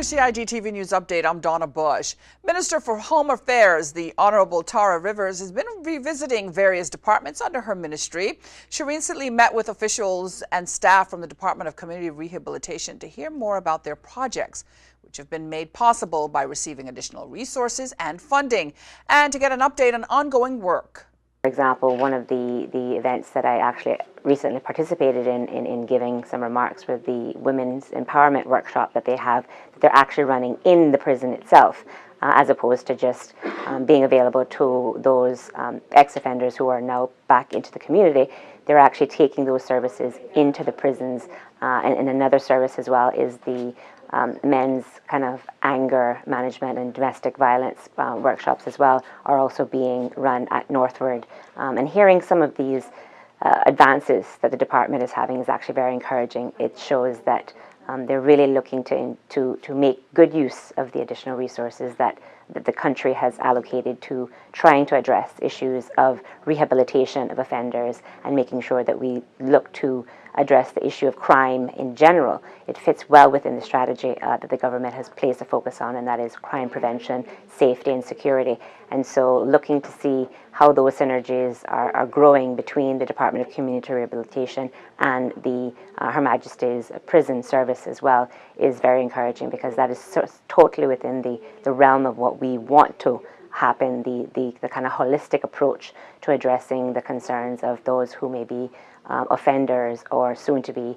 your CIGTV News Update, I'm Donna Bush. Minister for Home Affairs, the Honorable Tara Rivers, has been revisiting various departments under her ministry. She recently met with officials and staff from the Department of Community Rehabilitation to hear more about their projects, which have been made possible by receiving additional resources and funding, and to get an update on ongoing work. For example, one of the events that I actually recently participated in giving some remarks with the Women's Empowerment Workshop that they're actually running in the prison itself, as opposed to just being available to those ex-offenders who are now back into the community. They're actually taking those services into the prisons, and another service as well is the men's kind of anger management and domestic violence workshops as well are also being run at Northward. And hearing some of these advances that the department is having is actually very encouraging. It shows that they're really looking to make good use of the additional resources that the country has allocated to trying to address issues of rehabilitation of offenders and making sure that we look to address the issue of crime in general. It fits well within the strategy that the government has placed a focus on, and that is crime prevention, safety and security. And so looking to see how those synergies are growing between the Department of Community Rehabilitation and the Her Majesty's Prison Service as well is very encouraging, because that is totally within the realm of what we want to happen, the kind of holistic approach to addressing the concerns of those who may be offenders or soon to be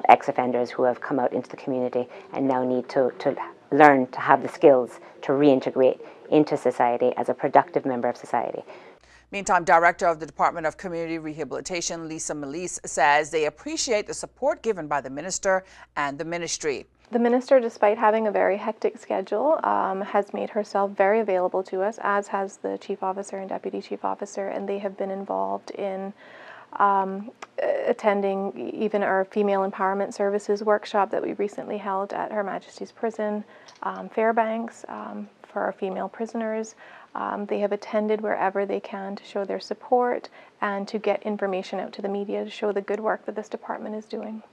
ex-offenders who have come out into the community and now need to learn to have the skills to reintegrate into society as a productive member of society. Meantime, Director of the Department of Community Rehabilitation, MALICE, says they appreciate the support given by the minister and the ministry. The minister, despite having a very hectic schedule, has made herself very available to us, as has the Chief Officer and Deputy Chief Officer, and they have been involved in attending even our Female Empowerment Services workshop that we recently held at Her Majesty's Prison, Fairbanks, for our female prisoners. They have attended wherever they can to show their support and to get information out to the media to show the good work that this department is doing.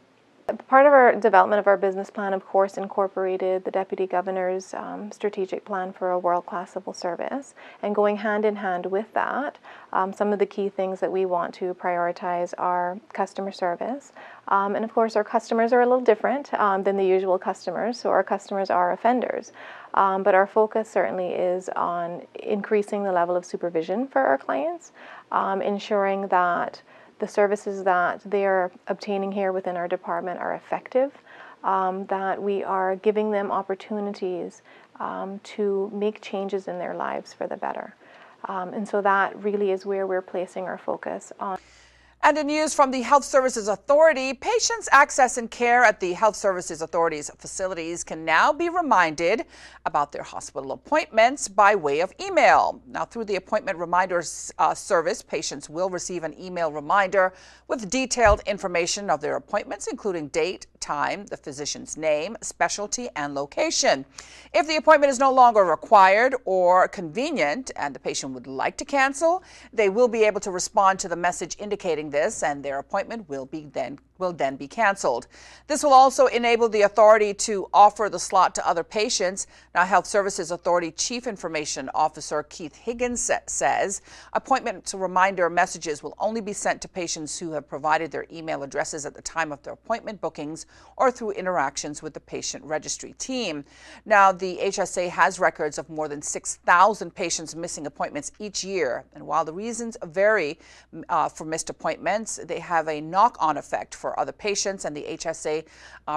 Part of our development of our business plan, of course, incorporated the Deputy Governor's strategic plan for a world-class civil service. And going hand in hand with that, some of the key things that we want to prioritize are customer service. And of course, our customers are a little different than the usual customers, so our customers are offenders. But our focus certainly is on increasing the level of supervision for our clients, ensuring that the services that they are obtaining here within our department are effective, that we are giving them opportunities to make changes in their lives for the better. And so that really is where we're placing our focus on. And in news from the Health Services Authority, patients accessing care at the Health Services Authority's facilities can now be reminded about their hospital appointments by way of email. Now, through the Appointment Reminders service, patients will receive an email reminder with detailed information of their appointments, including date, time, the physician's name, specialty, and location. If the appointment is no longer required or convenient and the patient would like to cancel, they will be able to respond to the message indicating this, and their appointment will then be canceled. This will also enable the authority to offer the slot to other patients. Now, Health Services Authority Chief Information Officer Keith Higgins says appointment reminder messages will only be sent to patients who have provided their email addresses at the time of their appointment bookings or through interactions with the patient registry team. Now, the HSA has records of more than 6,000 patients missing appointments each year. And while the reasons vary for missed appointments, they have a knock-on effect for other patients, and the HSA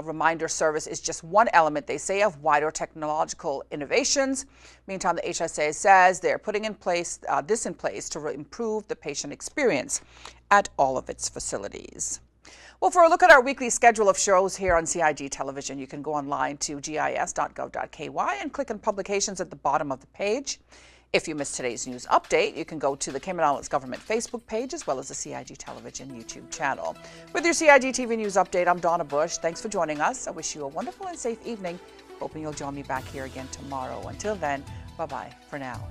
reminder service is just one element, they say, of wider technological innovations. Meantime, the HSA says they're putting this in place to improve the patient experience at all of its facilities. Well, for a look at our weekly schedule of shows here on CIG Television, you can go online to gis.gov.ky and click on publications at the bottom of the page. If you missed today's news update, you can go to the Cayman Islands Government Facebook page as well as the CIG Television YouTube channel. With your CIG TV News Update, I'm Donna Bush. Thanks for joining us. I wish you a wonderful and safe evening. Hoping you'll join me back here again tomorrow. Until then, bye-bye for now.